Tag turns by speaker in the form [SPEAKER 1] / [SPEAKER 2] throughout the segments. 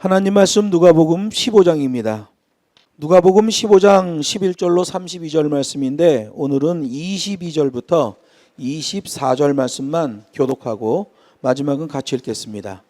[SPEAKER 1] 하나님 말씀 누가복음 15장입니다. 누가복음 15장 11절로 32절 말씀인데 오늘은 22절부터 24절 말씀만 교독하고 마지막은 같이 읽겠습니다.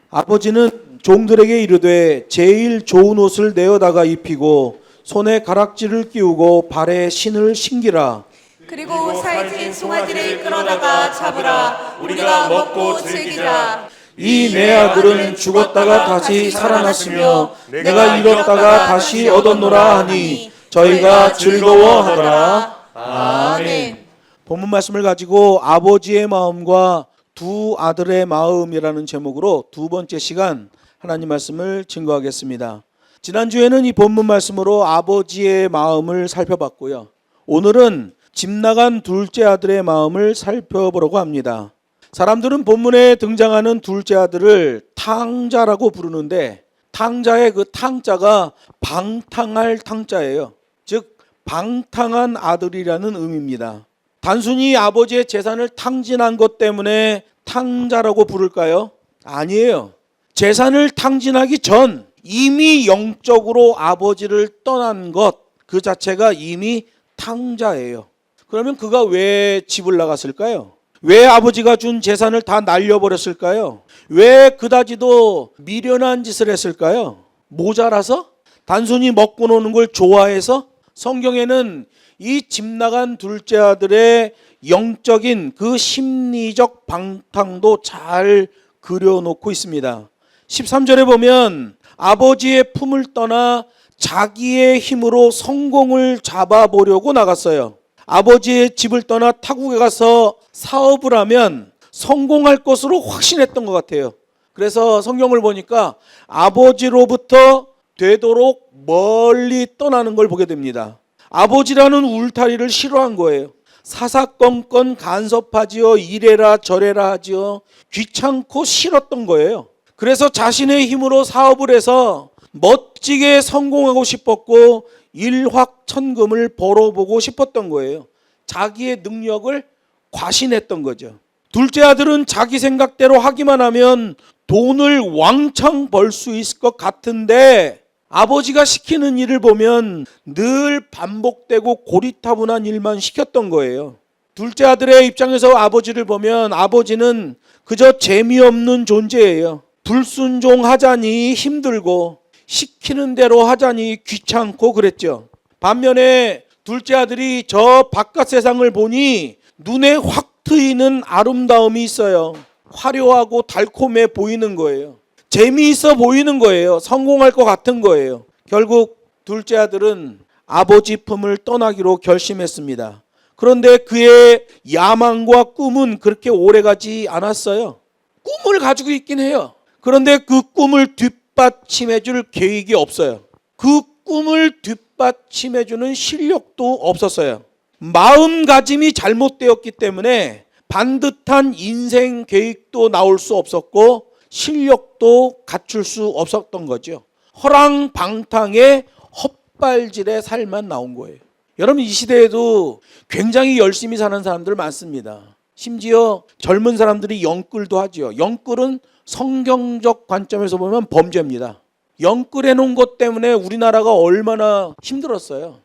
[SPEAKER 1] 아버지는 종들에게 이르되 제일 좋은 옷을 내어다가 입히고 손에 가락지를 끼우고 발에 신을 신기라.
[SPEAKER 2] 그리고 살찐 송아지를 끌어다가 잡으라. 우리가 먹고 즐기자.
[SPEAKER 1] 이 내 아들은 죽었다가 다시 살아났으며 내가 잃었다가 다시 얻었노라 하니 저희가 즐거워하더라. 아멘. 본문 말씀을 가지고 아버지의 마음과 두 아들의 마음이라는 제목으로 두 번째 시간 하나님 말씀을 증거하겠습니다. 지난주에는 이 본문 말씀으로 아버지의 마음을 살펴봤고요. 오늘은 집 나간 둘째 아들의 마음을 살펴보려고 합니다. 사람들은 본문에 등장하는 둘째 아들을 탕자라고 부르는데 탕자의 그 탕자가 방탕할 탕자예요. 즉 방탕한 아들이라는 의미입니다. 단순히 아버지의 재산을 탕진한 것 때문에 탕자라고 부를까요? 아니에요. 재산을 탕진하기 전 이미 영적으로 아버지를 떠난 것 그 자체가 이미 탕자예요. 그러면 그가 왜 집을 나갔을까요? 왜 아버지가 준 재산을 다 날려버렸을까요? 왜 그다지도 미련한 짓을 했을까요? 모자라서? 단순히 먹고 노는 걸 좋아해서? 성경에는 이 집 나간 둘째 아들의 영적인 그 심리적 방탕도 잘 그려놓고 있습니다. 13절에 보면 아버지의 품을 떠나 자기의 힘으로 성공을 잡아보려고 나갔어요. 아버지의 집을 떠나 타국에 가서 사업을 하면 성공할 것으로 확신했던 것 같아요. 그래서 성경을 보니까 아버지로부터 되도록 멀리 떠나는 걸 보게 됩니다. 아버지라는 울타리를 싫어한 거예요. 사사건건 간섭하지요. 이래라 저래라 하지요. 귀찮고 싫었던 거예요. 그래서 자신의 힘으로 사업을 해서 멋지게 성공하고 싶었고 일확천금을 벌어보고 싶었던 거예요. 자기의 능력을 과신했던 거죠. 둘째 아들은 자기 생각대로 하기만 하면 돈을 왕창 벌 수 있을 것 같은데 아버지가 시키는 일을 보면 늘 반복되고 고리타분한 일만 시켰던 거예요. 둘째 아들의 입장에서 아버지를 보면 아버지는 그저 재미없는 존재예요. 불순종하자니 힘들고 시키는 대로 하자니 귀찮고 그랬죠. 반면에 둘째 아들이 저 바깥 세상을 보니 눈에 확 트이는 아름다움이 있어요. 화려하고 달콤해 보이는 거예요. 재미있어 보이는 거예요. 성공할 것 같은 거예요. 결국 둘째 아들은 아버지 품을 떠나기로 결심했습니다. 그런데 그의 야망과 꿈은 그렇게 오래가지 않았어요. 꿈을 가지고 있긴 해요. 그런데 그 꿈을 뒷받침해줄 계획이 없어요. 그 꿈을 뒷받침해주는 실력도 없었어요. 마음가짐이 잘못되었기 때문에 반듯한 인생 계획도 나올 수 없었고 실력도 갖출 수 없었던 거죠. 허랑방탕의 헛발질의 삶만 나온 거예요. 여러분 이 시대에도 굉장히 열심히 사는 사람들 많습니다. 심지어 젊은 사람들이 영끌도 하죠. 영끌은 성경적 관점에서 보면 범죄입니다. 영끌해 놓은 것 때문에 우리나라가 얼마나 힘들었어요.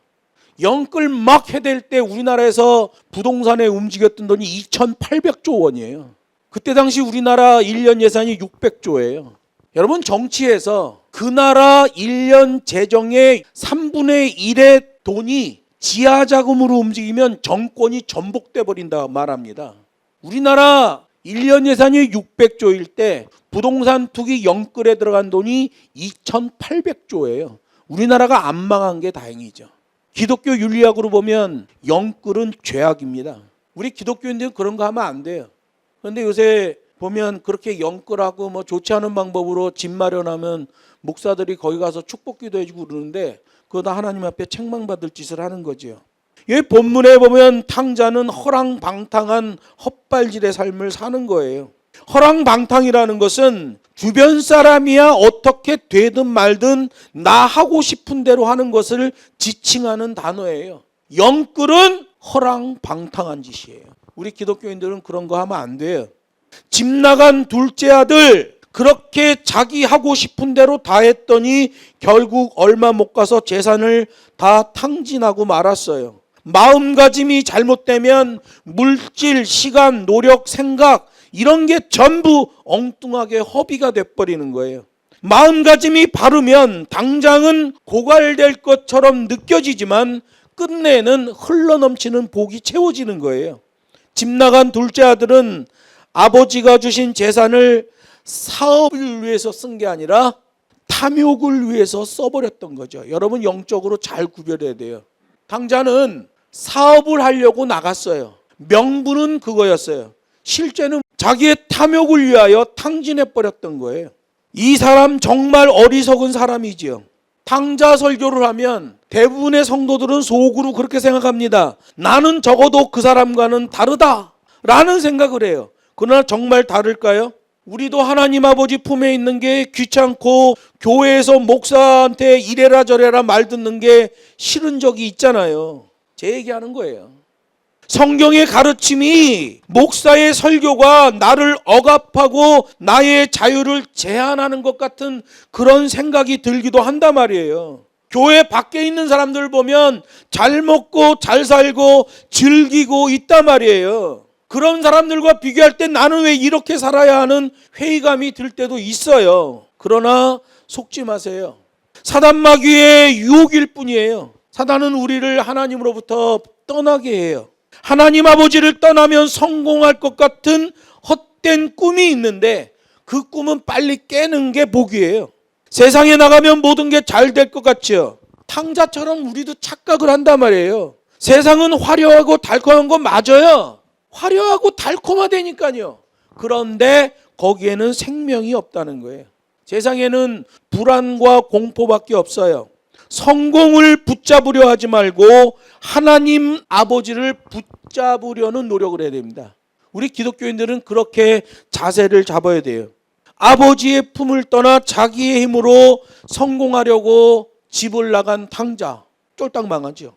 [SPEAKER 1] 영끌 막 해댈 때 우리나라에서 부동산에 움직였던 돈이 2,800조 원이에요. 그때 당시 우리나라 1년 예산이 600조예요. 여러분 정치에서 그 나라 1년 재정의 3분의 1의 돈이 지하자금으로 움직이면 정권이 전복돼 버린다 말합니다. 우리나라 1년 예산이 600조일 때 부동산 투기 영끌에 들어간 돈이 2,800조예요. 우리나라가 안 망한 게 다행이죠. 기독교 윤리학으로 보면 영끌은 죄악입니다. 우리 기독교인들은 그런 거 하면 안 돼요. 그런데 요새 보면 그렇게 영끌하고 뭐 좋지 않은 방법으로 집 마련하면 목사들이 거기 가서 축복기도 해주고 그러는데 그거 다 하나님 앞에 책망받을 짓을 하는 거죠. 이 본문에 보면 탕자는 허랑방탕한 헛발질의 삶을 사는 거예요. 허랑방탕이라는 것은 주변 사람이야 어떻게 되든 말든 나 하고 싶은 대로 하는 것을 지칭하는 단어예요. 영끌은 허랑방탕한 짓이에요. 우리 기독교인들은 그런 거 하면 안 돼요. 집 나간 둘째 아들 그렇게 자기 하고 싶은 대로 다 했더니 결국 얼마 못 가서 재산을 다 탕진하고 말았어요. 마음가짐이 잘못되면 물질, 시간, 노력, 생각 이런 게 전부 엉뚱하게 허비가 돼버리는 거예요. 마음가짐이 바르면 당장은 고갈될 것처럼 느껴지지만 끝내는 흘러넘치는 복이 채워지는 거예요. 집 나간 둘째 아들은 아버지가 주신 재산을 사업을 위해서 쓴 게 아니라 탐욕을 위해서 써버렸던 거죠. 여러분 영적으로 잘 구별해야 돼요. 당자는 사업을 하려고 나갔어요. 명분은 그거였어요. 실제는 자기의 탐욕을 위하여 탕진해버렸던 거예요. 이 사람 정말 어리석은 사람이지요. 탕자 설교를 하면 대부분의 성도들은 속으로 그렇게 생각합니다. 나는 적어도 그 사람과는 다르다 라는 생각을 해요. 그러나 정말 다를까요? 우리도 하나님 아버지 품에 있는 게 귀찮고 교회에서 목사한테 이래라 저래라 말 듣는 게 싫은 적이 있잖아요. 제 얘기하는 거예요. 성경의 가르침이 목사의 설교가 나를 억압하고 나의 자유를 제한하는 것 같은 그런 생각이 들기도 한단 말이에요. 교회 밖에 있는 사람들 보면 잘 먹고 잘 살고 즐기고 있단 말이에요. 그런 사람들과 비교할 때 나는 왜 이렇게 살아야 하는 회의감이 들 때도 있어요. 그러나 속지 마세요. 사단 마귀의 유혹일 뿐이에요. 사단은 우리를 하나님으로부터 떠나게 해요. 하나님 아버지를 떠나면 성공할 것 같은 헛된 꿈이 있는데 그 꿈은 빨리 깨는 게 복이에요. 세상에 나가면 모든 게 잘 될 것 같죠. 탕자처럼 우리도 착각을 한단 말이에요. 세상은 화려하고 달콤한 거 맞아요. 화려하고 달콤하다니까요. 그런데 거기에는 생명이 없다는 거예요. 세상에는 불안과 공포밖에 없어요. 성공을 붙잡으려 하지 말고 하나님 아버지를 붙잡으려는 노력을 해야 됩니다. 우리 기독교인들은 그렇게 자세를 잡아야 돼요. 아버지의 품을 떠나 자기의 힘으로 성공하려고 집을 나간 탕자, 쫄딱 망하죠.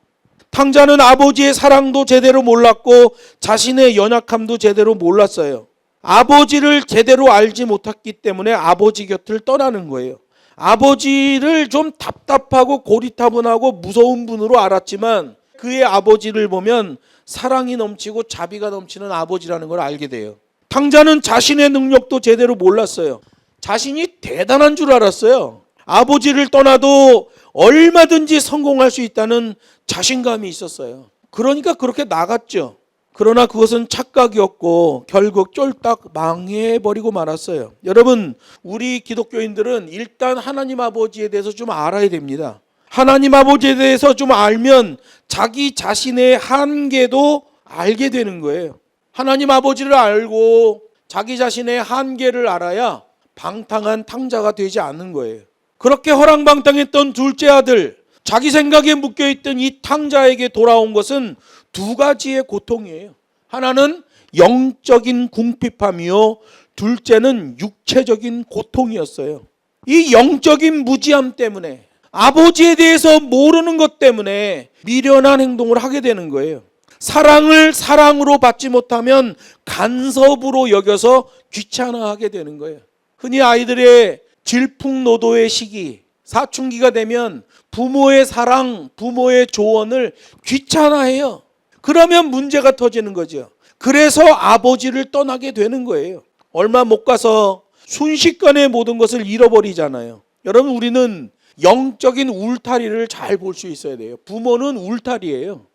[SPEAKER 1] 탕자는 아버지의 사랑도 제대로 몰랐고 자신의 연약함도 제대로 몰랐어요. 아버지를 제대로 알지 못했기 때문에 아버지 곁을 떠나는 거예요. 아버지를 좀 답답하고 고리타분하고 무서운 분으로 알았지만 그의 아버지를 보면 사랑이 넘치고 자비가 넘치는 아버지라는 걸 알게 돼요. 탕자는 자신의 능력도 제대로 몰랐어요. 자신이 대단한 줄 알았어요. 아버지를 떠나도 얼마든지 성공할 수 있다는 자신감이 있었어요. 그러니까 그렇게 나갔죠. 그러나 그것은 착각이었고 결국 쫄딱 망해버리고 말았어요. 여러분, 우리 기독교인들은 일단 하나님 아버지에 대해서 좀 알아야 됩니다. 하나님 아버지에 대해서 좀 알면 자기 자신의 한계도 알게 되는 거예요. 하나님 아버지를 알고 자기 자신의 한계를 알아야 방탕한 탕자가 되지 않는 거예요. 그렇게 허랑방탕했던 둘째 아들, 자기 생각에 묶여있던 이 탕자에게 돌아온 것은 두 가지의 고통이에요. 하나는 영적인 궁핍함이요, 둘째는 육체적인 고통이었어요. 이 영적인 무지함 때문에, 아버지에 대해서 모르는 것 때문에 미련한 행동을 하게 되는 거예요. 사랑을 사랑으로 받지 못하면 간섭으로 여겨서 귀찮아하게 되는 거예요. 흔히 아이들의 질풍노도의 시기, 사춘기가 되면 부모의 사랑, 부모의 조언을 귀찮아해요. 그러면 문제가 터지는 거죠. 그래서 아버지를 떠나게 되는 거예요. 얼마 못 가서 순식간에 모든 것을 잃어버리잖아요. 여러분, 우리는 영적인 울타리를 잘 볼 수 있어야 돼요. 부모는 울타리예요.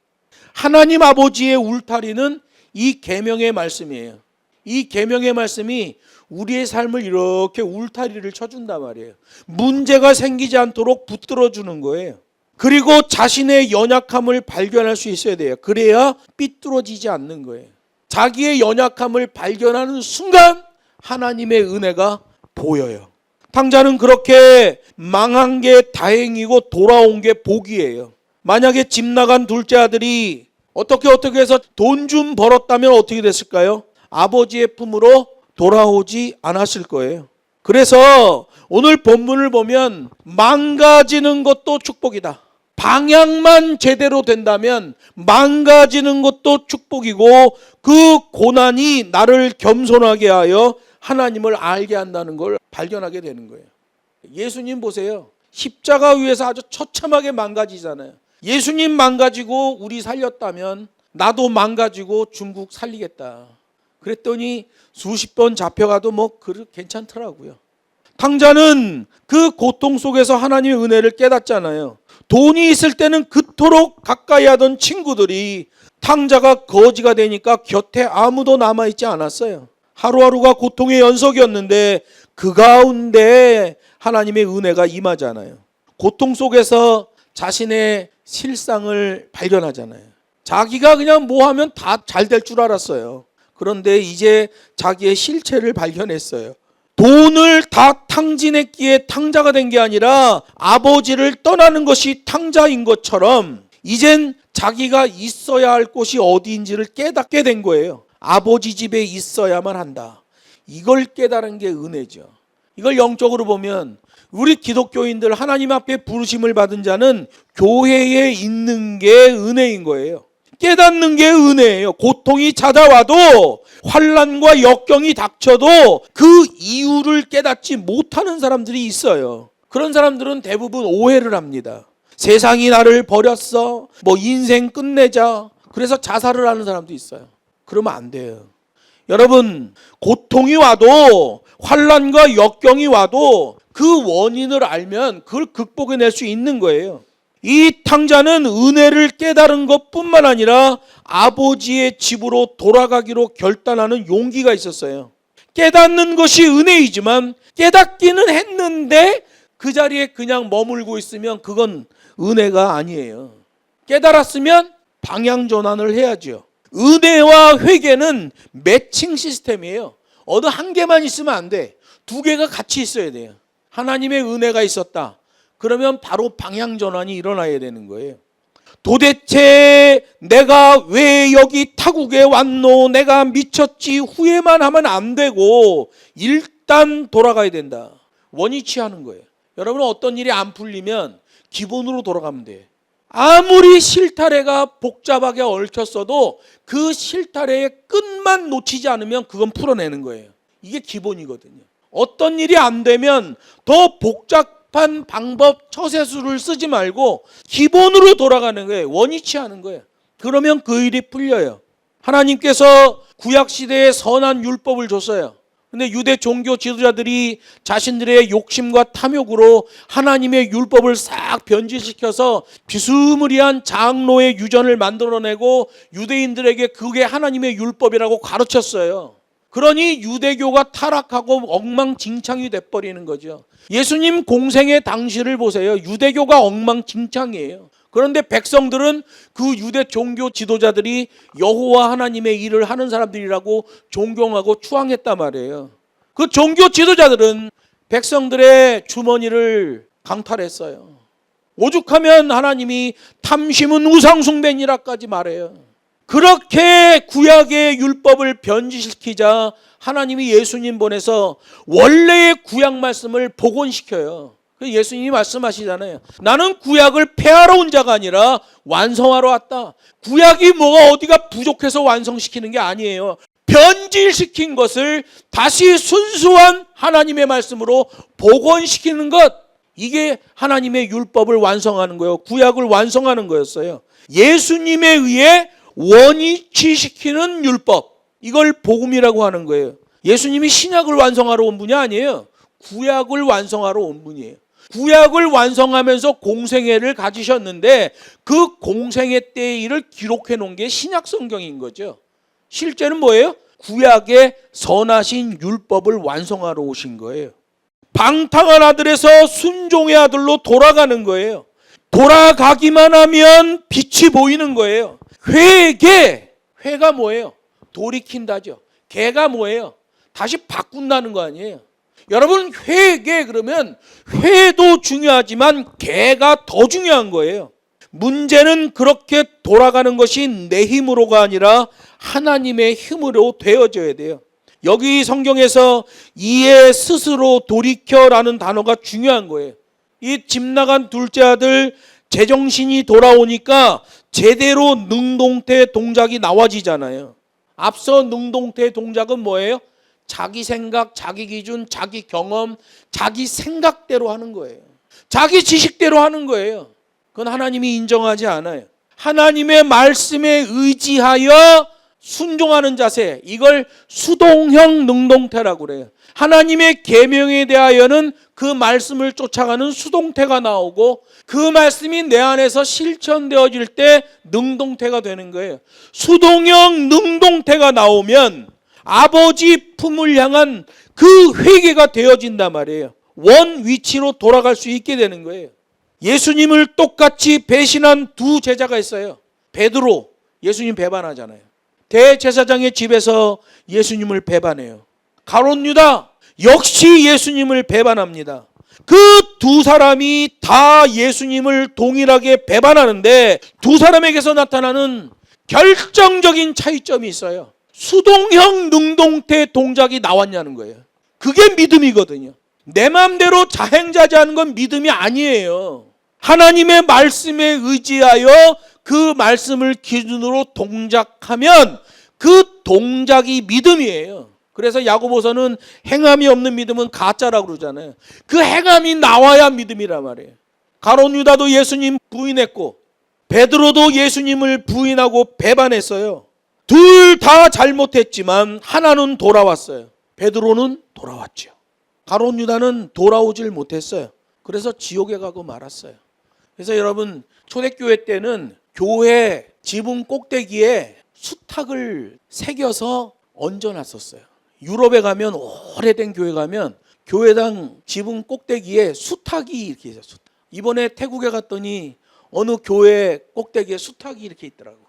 [SPEAKER 1] 하나님 아버지의 울타리는 이 계명의 말씀이에요. 이 계명의 말씀이 우리의 삶을 이렇게 울타리를 쳐준단 말이에요. 문제가 생기지 않도록 붙들어 주는 거예요. 그리고 자신의 연약함을 발견할 수 있어야 돼요. 그래야 삐뚤어지지 않는 거예요. 자기의 연약함을 발견하는 순간 하나님의 은혜가 보여요. 탕자는 그렇게 망한 게 다행이고 돌아온 게 복이에요. 만약에 집 나간 둘째 아들이 어떻게 해서 돈 좀 벌었다면 어떻게 됐을까요? 아버지의 품으로 돌아오지 않았을 거예요. 그래서 오늘 본문을 보면 망가지는 것도 축복이다. 방향만 제대로 된다면 망가지는 것도 축복이고 그 고난이 나를 겸손하게 하여 하나님을 알게 한다는 걸 발견하게 되는 거예요. 예수님 보세요. 십자가 위에서 아주 처참하게 망가지잖아요. 예수님 망가지고 우리 살렸다면 나도 망가지고 중국 살리겠다. 그랬더니 수십 번 잡혀가도 괜찮더라고요. 탕자는 그 고통 속에서 하나님의 은혜를 깨닫잖아요. 돈이 있을 때는 그토록 가까이 하던 친구들이 탕자가 거지가 되니까 곁에 아무도 남아있지 않았어요. 하루하루가 고통의 연속이었는데 그 가운데 하나님의 은혜가 임하잖아요. 고통 속에서 자신의 실상을 발견하잖아요. 자기가 그냥 뭐 하면 다 잘 될 줄 알았어요. 그런데 이제 자기의 실체를 발견했어요. 돈을 다 탕진했기에 탕자가 된 게 아니라 아버지를 떠나는 것이 탕자인 것처럼 이젠 자기가 있어야 할 곳이 어디인지를 깨닫게 된 거예요. 아버지 집에 있어야만 한다. 이걸 깨달은 게 은혜죠. 이걸 영적으로 보면 우리 기독교인들 하나님 앞에 부르심을 받은 자는 교회에 있는 게 은혜인 거예요. 깨닫는 게 은혜예요. 고통이 찾아와도 환난과 역경이 닥쳐도 그 이유를 깨닫지 못하는 사람들이 있어요. 그런 사람들은 대부분 오해를 합니다. 세상이 나를 버렸어. 인생 끝내자. 그래서 자살을 하는 사람도 있어요. 그러면 안 돼요. 여러분, 고통이 와도 환난과 역경이 와도 그 원인을 알면 그걸 극복해낼 수 있는 거예요. 이 탕자는 은혜를 깨달은 것뿐만 아니라 아버지의 집으로 돌아가기로 결단하는 용기가 있었어요. 깨닫는 것이 은혜이지만 깨닫기는 했는데 그 자리에 그냥 머물고 있으면 그건 은혜가 아니에요. 깨달았으면 방향 전환을 해야죠. 은혜와 회개는 매칭 시스템이에요. 어느 한 개만 있으면 안 돼. 두 개가 같이 있어야 돼요. 하나님의 은혜가 있었다. 그러면 바로 방향 전환이 일어나야 되는 거예요. 도대체 내가 왜 여기 타국에 왔노? 내가 미쳤지? 후회만 하면 안 되고 일단 돌아가야 된다. 원위치 하는 거예요. 여러분, 어떤 일이 안 풀리면 기본으로 돌아가면 돼. 아무리 실타래가 복잡하게 얽혔어도 그 실타래의 끝만 놓치지 않으면 그건 풀어내는 거예요. 이게 기본이거든요. 어떤 일이 안 되면 더 복잡한 방법, 처세술을 쓰지 말고 기본으로 돌아가는 거예요. 원위치 하는 거예요. 그러면 그 일이 풀려요. 하나님께서 구약시대에 선한 율법을 줬어요. 근데 유대 종교 지도자들이 자신들의 욕심과 탐욕으로 하나님의 율법을 싹 변질시켜서 비스무리한 장로의 유전을 만들어내고 유대인들에게 그게 하나님의 율법이라고 가르쳤어요. 그러니 유대교가 타락하고 엉망진창이 돼버리는 거죠. 예수님 공생의 당시를 보세요. 유대교가 엉망진창이에요. 그런데 백성들은 그 유대 종교 지도자들이 여호와 하나님의 일을 하는 사람들이라고 존경하고 추앙했단 말이에요. 그 종교 지도자들은 백성들의 주머니를 강탈했어요. 오죽하면 하나님이 탐심은 우상숭배니라까지 말해요. 그렇게 구약의 율법을 변질시키자 하나님이 예수님 보내서 원래의 구약 말씀을 복원시켜요. 예수님이 말씀하시잖아요. 나는 구약을 폐하러 온 자가 아니라 완성하러 왔다. 구약이 뭐가 어디가 부족해서 완성시키는 게 아니에요. 변질시킨 것을 다시 순수한 하나님의 말씀으로 복원시키는 것. 이게 하나님의 율법을 완성하는 거예요. 구약을 완성하는 거였어요. 예수님에 의해 원위치시키는 율법. 이걸 복음이라고 하는 거예요. 예수님이 신약을 완성하러 온 분이 아니에요. 구약을 완성하러 온 분이에요. 구약을 완성하면서 공생애를 가지셨는데 그 공생애 때의 일을 기록해 놓은 게 신약 성경인 거죠. 실제는 뭐예요? 구약의 선하신 율법을 완성하러 오신 거예요. 방탕한 아들에서 순종의 아들로 돌아가는 거예요. 돌아가기만 하면 빛이 보이는 거예요. 회가 뭐예요? 돌이킨다죠. 개가 뭐예요? 다시 바꾼다는 거 아니에요. 여러분, 회개 그러면 회도 중요하지만 개가 더 중요한 거예요. 문제는 그렇게 돌아가는 것이 내 힘으로가 아니라 하나님의 힘으로 되어져야 돼요. 여기 성경에서 이에 스스로 돌이켜라는 단어가 중요한 거예요. 이 집 나간 둘째 아들 제정신이 돌아오니까 제대로 능동태 동작이 나와지잖아요. 앞서 능동태 동작은 뭐예요? 자기 생각, 자기 기준, 자기 경험, 자기 생각대로 하는 거예요. 자기 지식대로 하는 거예요. 그건 하나님이 인정하지 않아요. 하나님의 말씀에 의지하여 순종하는 자세, 이걸 수동형 능동태라고 그래요. 하나님의 계명에 대하여는 그 말씀을 쫓아가는 수동태가 나오고 그 말씀이 내 안에서 실천되어질 때 능동태가 되는 거예요. 수동형 능동태가 나오면 아버지 품을 향한 그 회개가 되어진단 말이에요. 원 위치로 돌아갈 수 있게 되는 거예요. 예수님을 똑같이 배신한 두 제자가 있어요. 베드로, 예수님 배반하잖아요. 대제사장의 집에서 예수님을 배반해요. 가룟 유다 역시 예수님을 배반합니다. 그 두 사람이 다 예수님을 동일하게 배반하는데 두 사람에게서 나타나는 결정적인 차이점이 있어요. 수동형 능동태 동작이 나왔냐는 거예요. 그게 믿음이거든요. 내 마음대로 자행자재하는 건 믿음이 아니에요. 하나님의 말씀에 의지하여 그 말씀을 기준으로 동작하면 그 동작이 믿음이에요. 그래서 야고보서는 행함이 없는 믿음은 가짜라고 그러잖아요. 그 행함이 나와야 믿음이란 말이에요. 가룟 유다도 예수님 부인했고 베드로도 예수님을 부인하고 배반했어요. 둘 다 잘못했지만 하나는 돌아왔어요. 베드로는 돌아왔죠. 가룟 유다는 돌아오질 못했어요. 그래서 지옥에 가고 말았어요. 그래서 여러분 초대교회 때는 교회 지붕 꼭대기에 수탉을 새겨서 얹어놨었어요. 유럽에 가면 오래된 교회 가면 교회당 지붕 꼭대기에 수탉이 이렇게 있어요. 이번에 태국에 갔더니 어느 교회 꼭대기에 수탉이 이렇게 있더라고.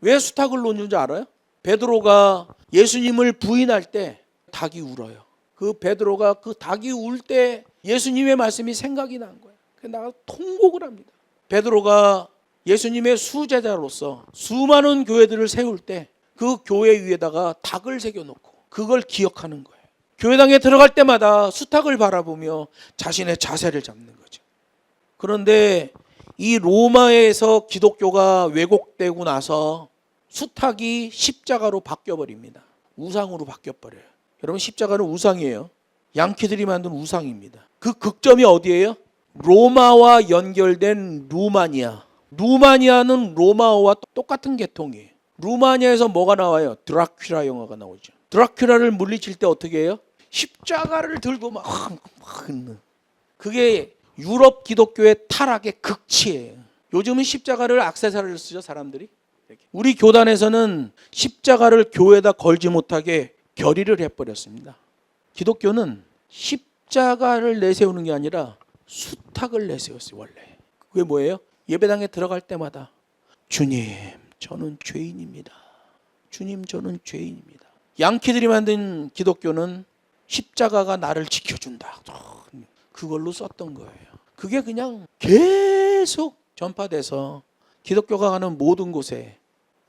[SPEAKER 1] 왜 수탉을 놓는 줄 알아요? 베드로가 예수님을 부인할 때 닭이 울어요. 그 베드로가 그 닭이 울 때 예수님의 말씀이 생각이 난 거예요. 그래서 나가 통곡을 합니다. 베드로가 예수님의 수제자로서 수많은 교회들을 세울 때 그 교회 위에다가 닭을 새겨놓고 그걸 기억하는 거예요. 교회당에 들어갈 때마다 수탉을 바라보며 자신의 자세를 잡는 거죠. 그런데 이 로마에서 기독교가 왜곡되고 나서 수탉이 십자가로 바뀌어버립니다. 우상으로 바뀌어버려요. 여러분 십자가는 우상이에요. 양키들이 만든 우상입니다. 그 극점이 어디예요? 로마와 연결된 루마니아. 루마니아는 로마와 똑같은 계통이에요. 루마니아에서 뭐가 나와요? 드라큘라 영화가 나오죠. 드라큘라를 물리칠 때 어떻게 해요? 십자가를 들고 막 그게 유럽 기독교의 타락의 극치예요. 요즘은 십자가를 액세서리를 쓰죠, 사람들이. 우리 교단에서는 십자가를 교회에다 걸지 못하게 결의를 해버렸습니다. 기독교는 십자가를 내세우는 게 아니라 수탉을 내세웠어요. 원래 그게 뭐예요? 예배당에 들어갈 때마다 주님 저는 죄인입니다. 주님 저는 죄인입니다. 양키들이 만든 기독교는 십자가가 나를 지켜준다. 그걸로 썼던 거예요. 그게 그냥 계속 전파돼서 기독교가 가는 모든 곳에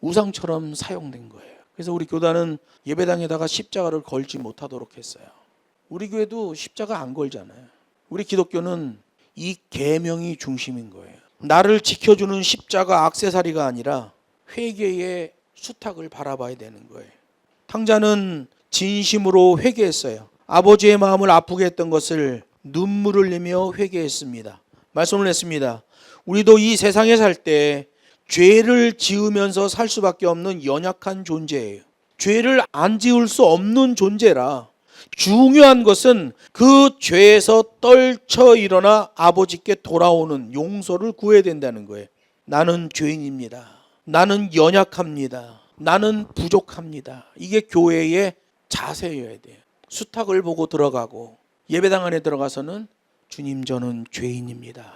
[SPEAKER 1] 우상처럼 사용된 거예요. 그래서 우리 교단은 예배당에다가 십자가를 걸지 못하도록 했어요. 우리 교회도 십자가 안 걸잖아요. 우리 기독교는 이 계명이 중심인 거예요. 나를 지켜주는 십자가 액세서리가 아니라 회개의 수탉을 바라봐야 되는 거예요. 탕자는 진심으로 회개했어요. 아버지의 마음을 아프게 했던 것을 눈물을 흘리며 회개했습니다. 말씀을 했습니다. 우리도 이 세상에 살 때 죄를 지으면서 살 수밖에 없는 연약한 존재예요. 죄를 안 지을 수 없는 존재라 중요한 것은 그 죄에서 떨쳐 일어나 아버지께 돌아오는 용서를 구해야 된다는 거예요. 나는 죄인입니다. 나는 연약합니다. 나는 부족합니다. 이게 교회의 자세여야 돼요. 수탉을 보고 들어가고 예배당 안에 들어가서는 주님 저는 죄인입니다.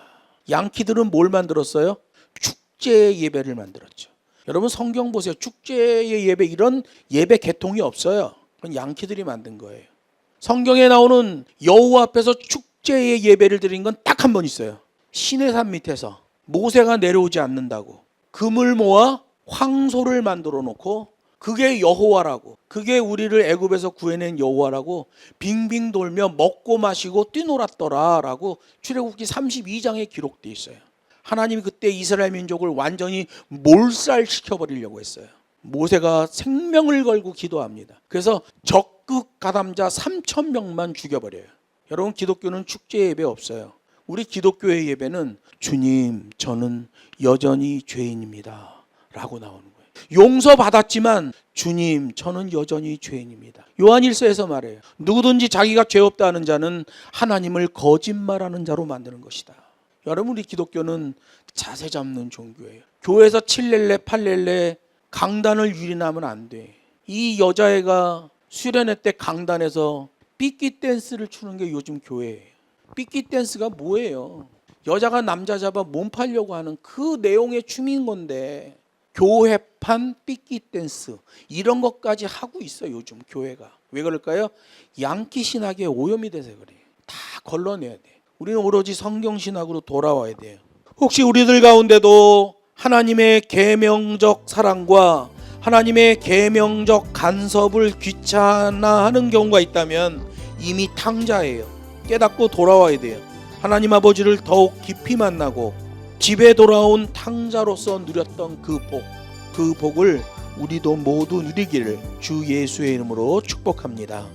[SPEAKER 1] 양키들은 뭘 만들었어요? 축제의 예배를 만들었죠. 여러분 성경 보세요. 축제의 예배 이런 예배 계통이 없어요. 그건 양키들이 만든 거예요. 성경에 나오는 여호와 앞에서 축제의 예배를 드린 건 딱 한 번 있어요. 시내산 밑에서 모세가 내려오지 않는다고 금을 모아 황소를 만들어 놓고 그게 여호와라고, 그게 우리를 애굽에서 구해낸 여호와라고 빙빙 돌며 먹고 마시고 뛰놀았더라라고 출애굽기 32장에 기록되어 있어요. 하나님이 그때 이스라엘 민족을 완전히 몰살시켜버리려고 했어요. 모세가 생명을 걸고 기도합니다. 그래서 적극 가담자 3,000명만 죽여버려요. 여러분, 기독교는 축제 예배 없어요. 우리 기독교의 예배는 주님, 저는 여전히 죄인입니다 라고 나오는 거예요. 용서받았지만 주님, 저는 여전히 죄인입니다. 요한일서에서 말해요. 누구든지 자기가 죄 없다 하는 자는 하나님을 거짓말하는 자로 만드는 것이다. 여러분, 우리 기독교는 자세 잡는 종교예요. 교회에서 7렐레 8렐레 강단을 유린하면 안 돼. 이 여자애가 수련회 때 강단에서 삐끼 댄스를 추는 게 요즘 교회예요. 삐끼 댄스가 뭐예요? 여자가 남자 잡아 몸 팔려고 하는 그 내용의 춤인 건데, 교회판 삐끼 댄스 이런 것까지 하고 있어요 요즘 교회가. 왜 그럴까요? 양키 신학에 오염이 돼서 그래요. 다 걸러내야 돼. 우리는 오로지 성경 신학으로 돌아와야 돼요. 혹시 우리들 가운데도 하나님의 계명적 사랑과 하나님의 계명적 간섭을 귀찮아하는 경우가 있다면 이미 탕자예요. 깨닫고 돌아와야 돼요. 하나님 아버지를 더욱 깊이 만나고 집에 돌아온 탕자로서 누렸던 그 복을 우리도 모두 누리기를 주 예수의 이름으로 축복합니다.